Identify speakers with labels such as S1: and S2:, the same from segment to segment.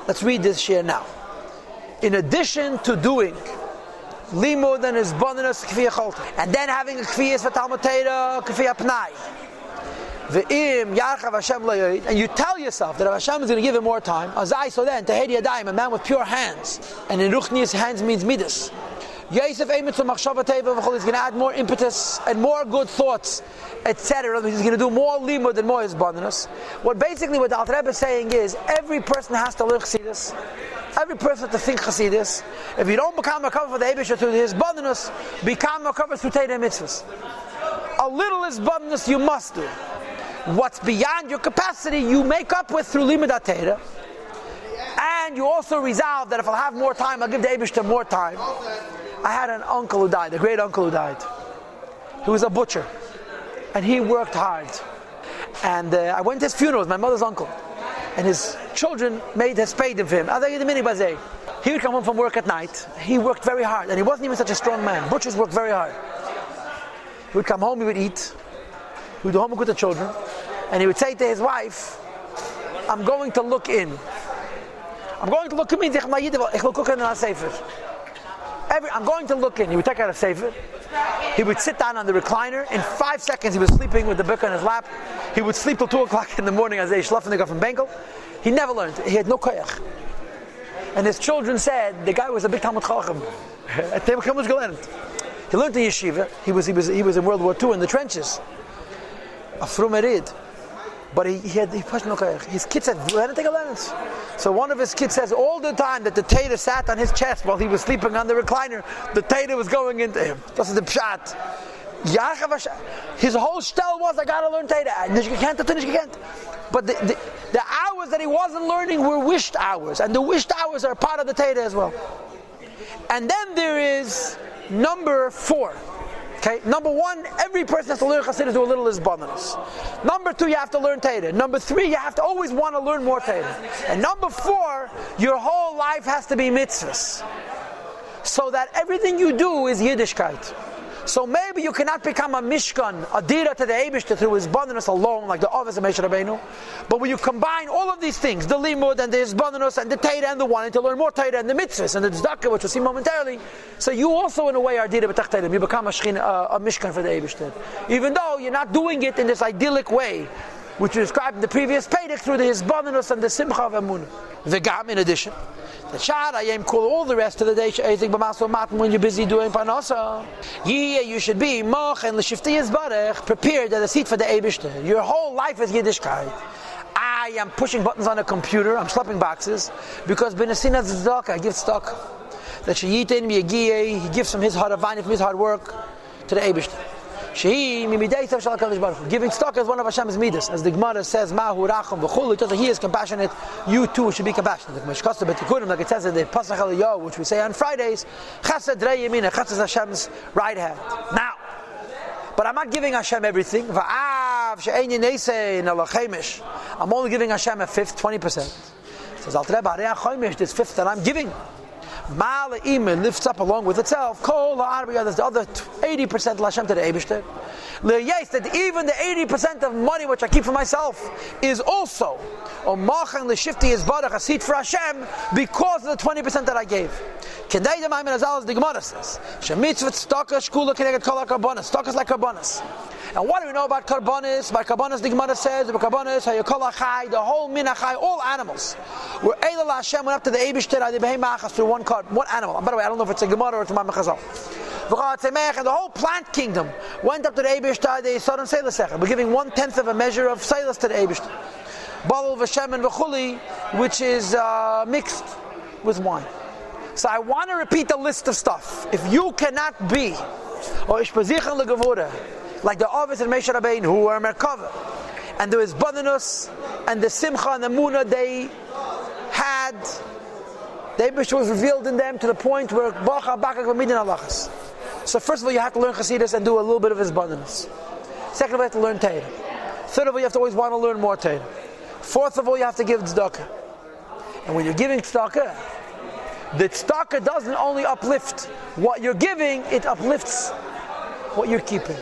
S1: Let's read this share now. In addition to doing limud and hisbonenus k'fiyah cholta, and then having a k'fiyah for Talmud Torah k'fiyah pnai, ve'im yarchav Hashem lo'yoid, and you tell yourself that if Hashem is going to give him more time, azai, so then tehedi yadayim, a man with pure hands, and in ruchnius hands means midas. Yosef Eimitz Machshava Teva v'chol is going to add more impetus and more good thoughts, etc. He's going to do more limud and more hisbonenus. What the Alter Rebbe is saying is every person has to learn chassidus. Every person has to think chassidus. If you don't become a cover for the Eibusha through the hisbonenus, become a cover through Torah mitzvahs. A little hisbonenus you must do. What's beyond your capacity, you make up with through limud Torah. And you also resolve that if I'll have more time, I'll give the Eibusha more time. I had an uncle who died, a great uncle who died. He was a butcher, and he worked hard. And I went to his funeral, my mother's uncle, and his children made his spade for him. He would come home from work at night. He worked very hard, and he wasn't even such a strong man. Butchers work very hard. He would come home, he would eat, he would do homework with the children, and he would say to his wife, I'm going to look in. I'm going to look in. I'm going to look in. He would take out a sefer. He would sit down on the recliner. In 5 seconds, he was sleeping with the book on his lap. He would sleep till 2 o'clock in the morning as they schlafen from Bengal. He never learned. He had no koyach. And his children said the guy was a big Talmud Chacham. He learned in yeshiva. He was in World War II in the trenches. A frumerid. But he pushed no koyach. His kids said, "We had to take a lens." So one of his kids says all the time that the Torah sat on his chest while he was sleeping on the recliner. The Torah was going into him. This is the pshat. His whole shtel was, I gotta learn Torah. But the hours that he wasn't learning were wished hours, and the wished hours are part of the Torah as well. And then there is number 4. Okay, number 1, every person has to learn Chassidus, do a little hisbonenus. Number 2, you have to learn Torah. Number 3, you have to always want to learn more Torah. And number 4, your whole life has to be mitzvahs, so that everything you do is Yiddishkeit. So maybe you cannot become a mishkan, a dira to the Eibishter through hisbonenus alone, like the office of Moshe Rabbeinu. But when you combine all of these things, the limud and the hisbonenus and the Torah and the wanting to learn more Torah and the mitzvahs and the tzedakah, which we'll see momentarily, so you also in a way are dira b'tach Torah. You become a mishkan for the Eibishter, even though you're not doing it in this idyllic way, which we described in the previous Pedic through the hisbonenus and the simcha of emunah. V'gam, in addition, the Shad Ayim call all the rest of the day when you're busy doing Parnasa. You should be Mach and L'Shifti Yizbarech, prepared at a seat for the Eibishter. Your whole life is Yiddishkeit. I am pushing buttons on a computer, I'm schlepping boxes, because B'Nesina Tzedakah, I give stock. That Sheyitin Miyagiye, he gives from his hard avani, from his hard work, to the Eibishter. Giving stock is one of Hashem's midas. As the Gemara says, Mahu Racham V'chul, he is compassionate, you too should be compassionate. Like it says in the Pasach Eliyahu, which we say on Fridays, Chesed Rei Yemina, Chesed is Hashem's right hand. Now, but I'm not giving Hashem everything. I'm only giving Hashem a fifth, 20%. Says Alter Rebbe, this fifth that I'm giving, Ma'ala'im lifts up along with itself. Kol ha'arbiya, there's the other 80% L'Hashem to the Eibishter. Le'yais, that even the 80% of money which I keep for myself is also or machan l'shifti yizbarach, a seat for Hashem, because of the 20% that I gave. Kedei d'mayim azal, as the Gemara says, shemitzvot staka shkula keneged kol ha'karbonis. Staka is like karbonis. And what do we know about karbonis? By karbonis, the Gemara says, the karbonis, hayakol ha'chai, the whole min ha'chai, all animals, were eila l'Hashem, went up to the Eibishter, adi behei ma'achas, through one animal. And by the way, I don't know if it's a Gemara or it's a Ma'ameh Chazal. And the whole plant kingdom went up to the Eibishter, they saw them say l'sechah. We're giving 1/10 of a measure of seilas to the Eibishter. Balul v'shem and v'chuli, which is mixed with wine. So I want to repeat the list of stuff. If you cannot be, or ishpazichan legavura, like the Ovis and Moshe Rabbeinu, who were Merkava, and there was Badinus, and the Simcha and the Munah, they had, the Eibishter was revealed in them to the point where Bacha Bakak V'midin Alachas. So first of all, you have to learn Chassidus and do a little bit of his Badinus. Second of all, you have to learn Torah. Third of all, you have to always want to learn more Torah. Fourth of all, you have to give tzedakah. And when you're giving tzedakah, the tzedakah doesn't only uplift what you're giving, it uplifts what you're keeping.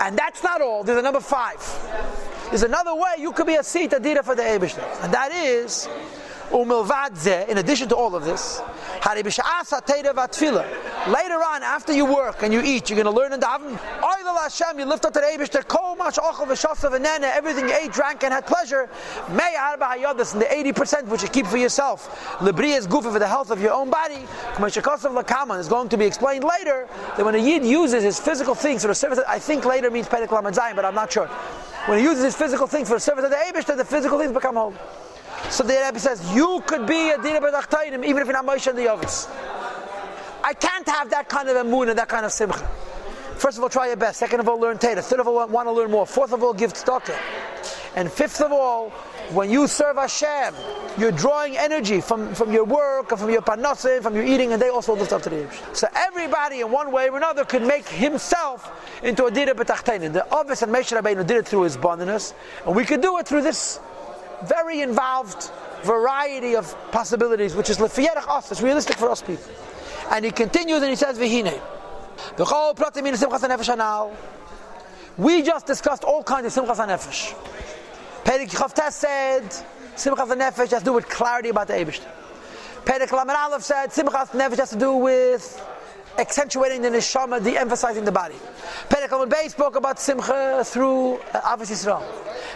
S1: And that's not all. There's a number 5. There's another way you could be a seat adira for the Eibishter, and that is In addition to all of this, later on, after you work and you eat, you're going to learn and daven. You lift up to the Eibishter, everything you ate, drank, and had pleasure. And the 80% which you keep for yourself. Libri is goofy for the health of your own body. Is going to be explained later that when a Yid uses his physical things for the service, I think later means Perek Lamed Zayin, but I'm not sure. When he uses his physical things for the service of the Eibishter, the physical things become holy. So the Rebbe says, you could be a Dina B'Dachtayim even if you're not Moshe and the Yovis. I can't have that kind of emunah, that kind of simcha. First of all, try your best. Second of all, learn Torah. Third of all, want to learn more. Fourth of all, give tzedakah. And fifth of all, when you serve Hashem, you're drawing energy from your work, from your parnasim, from your eating, and they also lift up to the Eibush. So everybody, in one way or another, could make himself into a Dina B'Tachtayim. The Ovis and Moshe Rabbeinu did it through his bondiness, and we could do it through this very involved variety of possibilities, which is lefiyerach us. It's realistic for us people. And he continues and he says, "V'hine, v'chol pratim min simchas hanefesh hanal." We just discussed all kinds of simchas hanefesh. Perek Chavtes said simchas hanefesh has to do with clarity about the Eibishter. Perek Lamed Aleph said simchas hanefesh has to do with accentuating the neshama, de-emphasizing the body. Perek Lamed Beis spoke about simcha through Avos Yisrael.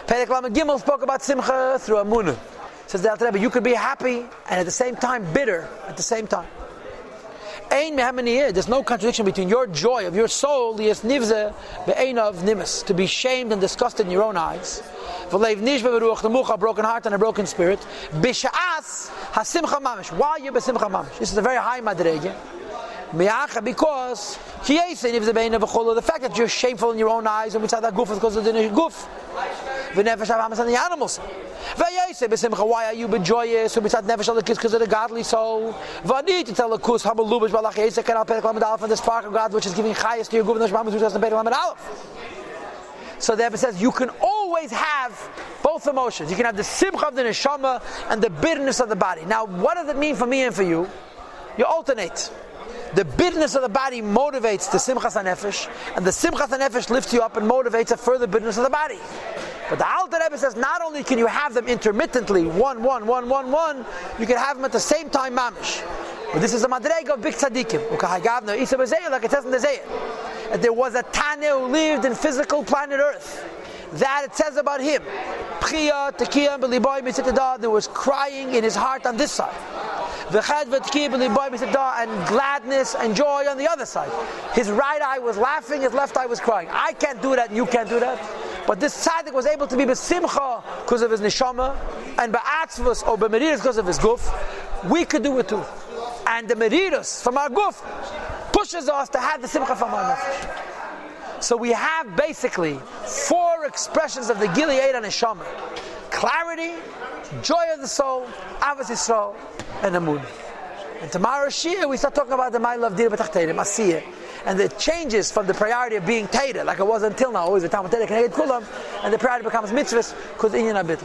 S1: Perek Lamed Gimel spoke about simcha through Amunah. Says the Alter Rebbe, you could be happy and at the same time bitter at the same time. There's no contradiction between your joy of your soul, to be shamed and disgusted in your own eyes, a broken heart and a broken spirit. While you're besimcha mamish. This is a very high madrege. Because the fact that you're shameful in your own eyes and we said that goof is because of the goof. And the animals. Why are you joyous? Because of the godly soul. And the spark of God which is giving chayas to your goof. So the Rebbe says you can always have both emotions. You can have the simcha of the neshama and the bitterness of the body. Now, what does it mean for me and for you? You alternate. The bitterness of the body motivates the simchas hanefesh, and the simchas hanefesh lifts you up and motivates a further bitterness of the body. But the Alter Rebbe says not only can you have them intermittently, one, you can have them at the same time mamish. But this is a madrega of big tzaddikim. Like it says in the Zayah. And there was a Tanya who lived in physical planet Earth. That it says about him. There was crying in his heart on this side. And gladness and joy on the other side. His right eye was laughing, his left eye was crying. I can't do that and you can't do that. But this tzaddik was able to be besimcha because of his neshama, and be'atzvus or be'meridas because of his guf. We could do it too. And the meridas from our guf pushes us to have the simcha from our nefesh. So we have basically 4 expressions of the Gilead and neshama: clarity, joy of the soul, Avos Yisrael, and Amun. And tomorrow's Shia, we start talking about the Ma'ila of Dina B'Tachtayim, Asiyah, and the changes from the priority of being Teda, like it was until now, always the Talmud Teda Keneged Kulam, and the priority becomes mitzvahs because Inyan Abitl.